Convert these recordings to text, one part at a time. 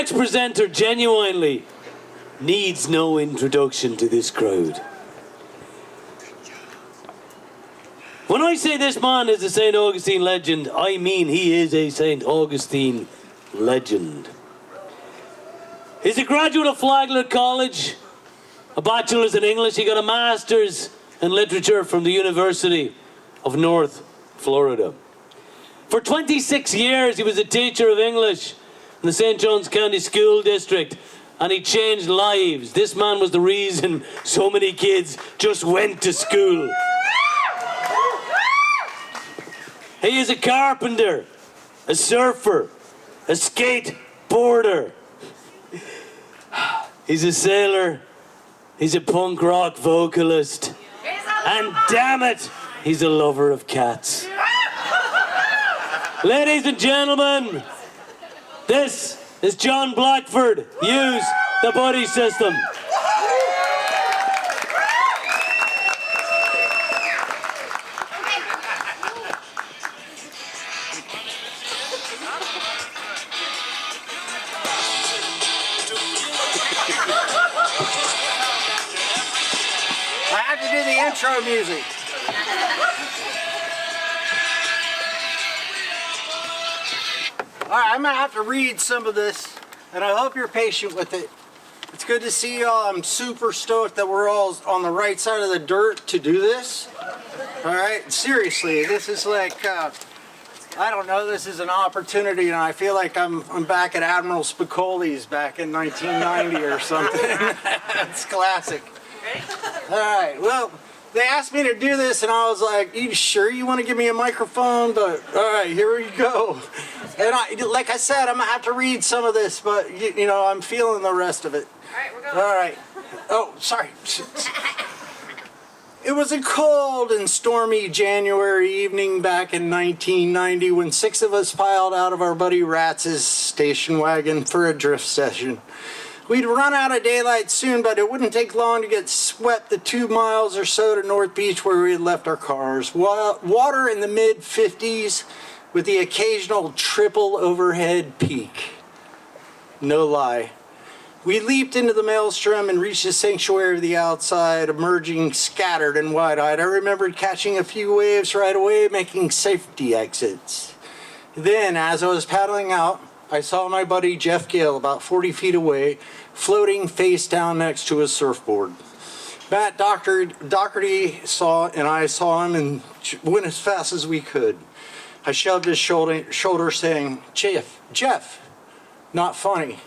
next presenter genuinely needs no introduction to this crowd. When I say this man is a St. Augustine legend, I mean he is a St. Augustine legend. He's a graduate of Flagler College, a bachelor's in English. He got a master's in literature from the University of North Florida. For 26 years, he was a teacher of English in the St. Johns County School District, and he changed lives. This man was the reason so many kids just went to school. He is a carpenter, a surfer, a skateboarder. He's a sailor. He's a punk rock vocalist. And damn it, he's a lover of cats. Ladies and gentlemen, this is John Blackford. Use the buddy system. I have to do the intro music. All right, I'm gonna have to read some of this, and I hope you're patient with it. It's good to see y'all. I'm super stoked that we're all on the right side of the dirt to do this. All right, seriously, this is like, I don't know, this is an opportunity, and I feel like I'm back at Admiral Spicoli's back in 1990 or something. It's classic. All right, well, they asked me to do this, and I was like, you sure you want to give me a microphone? But all right, here we go. And like I said, I'm going to have to read some of this, but you know, I'm feeling the rest of it. All right, we're going. All right. Oh, sorry. It was a cold and stormy January evening back in 1990 when 6 of us piled out of our buddy Ratz's station wagon for a drift session. We'd run out of daylight soon, but it wouldn't take long to get swept the 2 miles or so to North Beach where we had left our cars. Water in the mid-50s with the occasional triple overhead peak. No lie. We leaped into the maelstrom and reached the sanctuary of the outside, emerging scattered and wide-eyed. I remembered catching a few waves right away, making safety exits. Then, as I was paddling out, I saw my buddy Jeff Gale about 40 feet away, floating face down next to his surfboard. Matt Doherty saw, and I saw him and went as fast as we could. I shoved his shoulder saying, Jeff, not funny.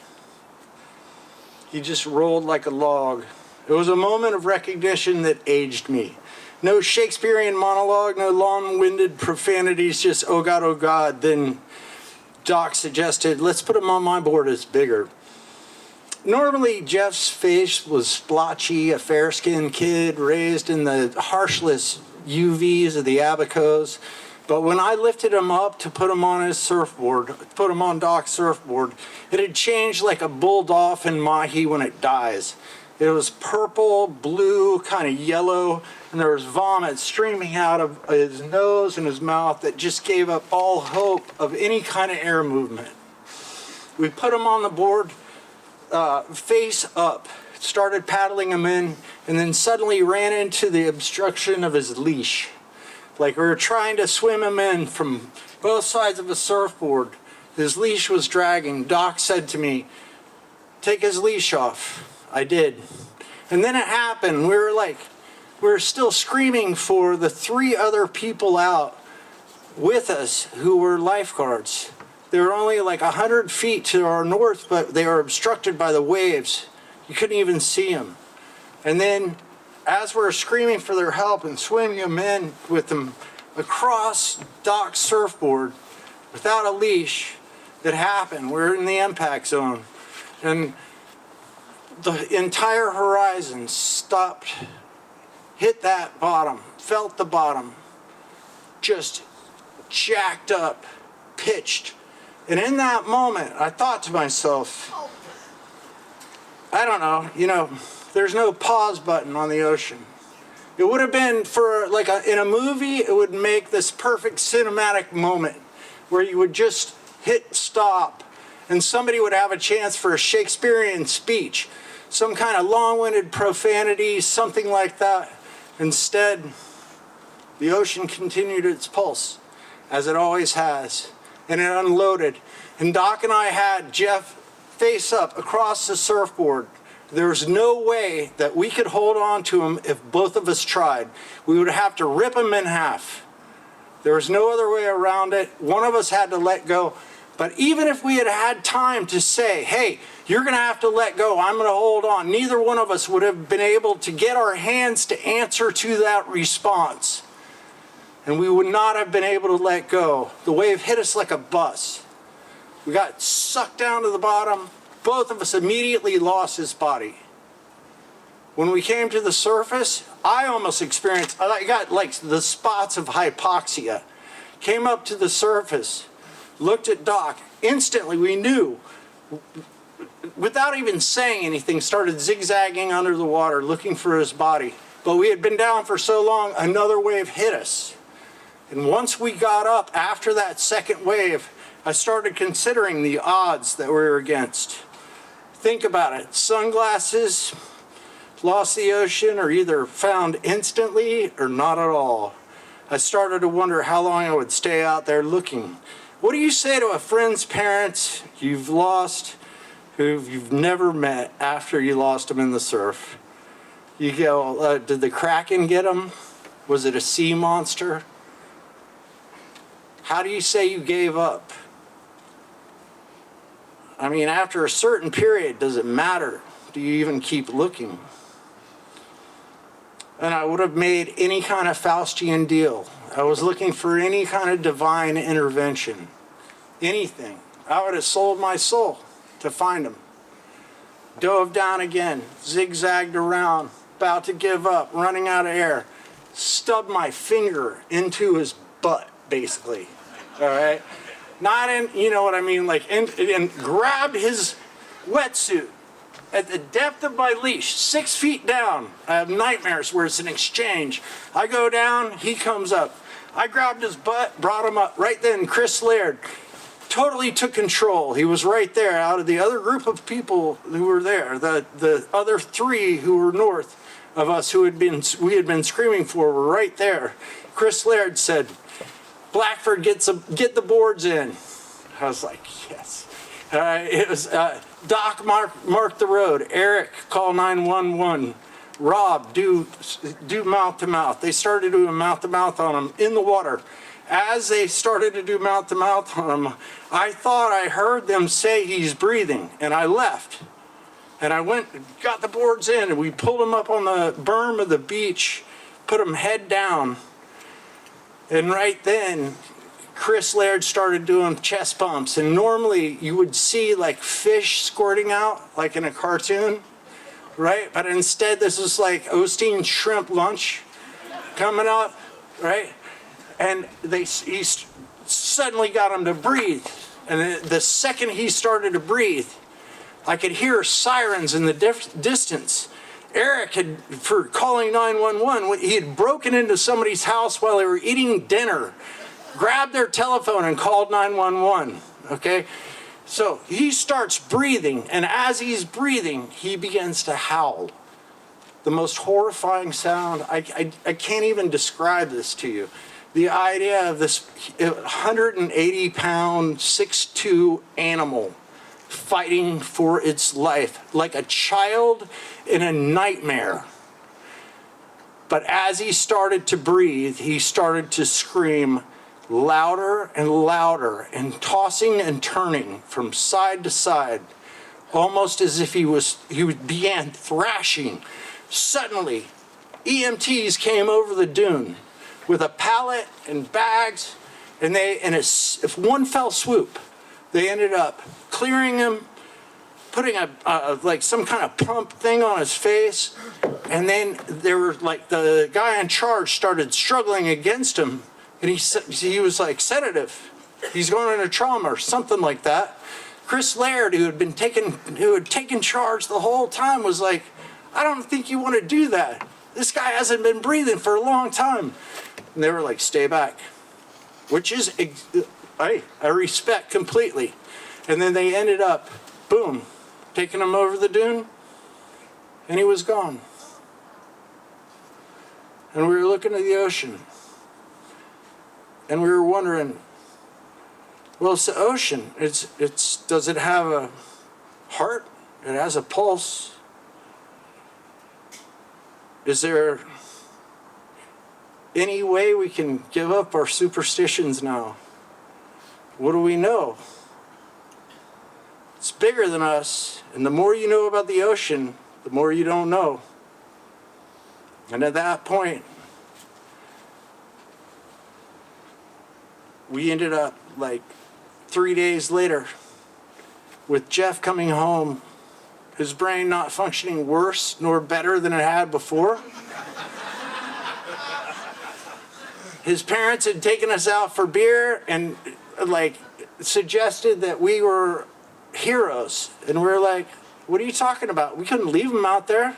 He just rolled like a log. It was a moment of recognition that aged me. No Shakespearean monologue, no long-winded profanities, just oh God. Then Doc suggested, let's put him on my board, it's bigger. Normally, Jeff's face was splotchy, a fair-skinned kid raised in the harshless UVs of the Abacos. But when I lifted him up to put him on his surfboard, put him on Doc's surfboard, it had changed like a bull dolphin mahi when it dies. It was purple, blue, kind of yellow, and there was vomit streaming out of his nose and his mouth that just gave up all hope of any kind of air movement. We put him on the board, face up, started paddling him in, and then suddenly ran into the obstruction of his leash. Like we were trying to swim him in from both sides of a surfboard. His leash was dragging. Doc said to me, take his leash off. I did. And then it happened. We were still screaming for the 3 other people out with us who were lifeguards. They were only like 100 feet to our north, but they were obstructed by the waves. You couldn't even see them. And then as we're screaming for their help and swimming them in with them across Doc's surfboard without a leash, it happened. We're in the impact zone. And the entire horizon stopped, hit that bottom, felt the bottom, just jacked up, pitched. And in that moment, I thought to myself, I don't know, there's no pause button on the ocean. It would have been for in a movie, it would make this perfect cinematic moment where you would just hit stop and somebody would have a chance for a Shakespearean speech, some kind of long-winded profanity, something like that. Instead, the ocean continued its pulse, as it always has, and it unloaded. And Doc and I had Jeff face up across the surfboard. There was no way that we could hold on to him if both of us tried. We would have to rip him in half. There was no other way around it. One of us had to let go. But even if we had had time to say, hey, you're going to have to let go, I'm going to hold on, neither one of us would have been able to get our hands to answer to that response. And we would not have been able to let go. The wave hit us like a bus. We got sucked down to the bottom. Both of us immediately lost his body. When we came to the surface, I almost experienced, I got like the spots of hypoxia. Came up to the surface, looked at Doc. Instantly we knew, without even saying anything, started zigzagging under the water looking for his body. But we had been down for so long, another wave hit us. And once we got up after that second wave, I started considering the odds that we were against. Think about it. Sunglasses, lost the ocean, or either found instantly or not at all. I started to wonder how long I would stay out there looking. What do you say to a friend's parents you've lost, who you've never met after you lost them in the surf? You go, did the Kraken get them? Was it a sea monster? How do you say you gave up? I mean, after a certain period, does it matter? Do you even keep looking? And I would have made any kind of Faustian deal. I was looking for any kind of divine intervention. Anything. I would have sold my soul to find him. Dove down again, zigzagged around, about to give up, running out of air. Stubbed my finger into his butt, basically. All right? Not in, you know what I mean, like, and grabbed his wetsuit at the depth of my leash, 6 feet down. I have nightmares where it's an exchange. I go down, he comes up. I grabbed his butt, brought him up. Right then, Chris Laird totally took control. He was right there out of the other group of people who were there. The other three who were north of us we had been screaming for were right there. Chris Laird said, Blackford, get the boards in. I was like, yes. It was Doc mark the road. Eric, call 911. Rob, do mouth to mouth. They started doing mouth to mouth on him in the water. As they started to do mouth to mouth on him, I thought I heard them say he's breathing, and I left. And I went, got the boards in, and we pulled him up on the berm of the beach, put him head down. And right then, Chris Laird started doing chest pumps. And normally you would see like fish squirting out, like in a cartoon, right? But instead, this is like Osteen shrimp lunch coming up, right? And he suddenly got him to breathe. And the second he started to breathe, I could hear sirens in the distance. Eric had, for calling 911, he had broken into somebody's house while they were eating dinner, grabbed their telephone and called 911, okay? So he starts breathing, and as he's breathing, he begins to howl. The most horrifying sound, I can't even describe this to you. The idea of this 180-pound, 6'2" animal fighting for its life, like a child in a nightmare. But as he started to breathe, he started to scream louder and louder and tossing and turning from side to side, almost as if he began thrashing. Suddenly, EMTs came over the dune with a pallet and bags, and if one fell swoop, they ended up clearing him, putting like some kind of pump thing on his face, and then there were like the guy in charge started struggling against him, and he was like, sedative, he's going into trauma or something like that. Chris Laird, who had taken charge the whole time, was like, I don't think you want to do that. This guy hasn't been breathing for a long time. And they were like, stay back, which is I respect completely. And then they ended up, boom, taking him over the dune, and he was gone. And we were looking at the ocean, and we were wondering, well, it's the ocean. Does it have a heart? It has a pulse. Is there any way we can give up our superstitions now? What do we know? It's bigger than us, and the more you know about the ocean, the more you don't know. And at that point, we ended up like 3 days later with Jeff coming home, his brain not functioning worse nor better than it had before. His parents had taken us out for beer and like suggested that we were heroes. And we were like, what are you talking about? We couldn't leave him out there.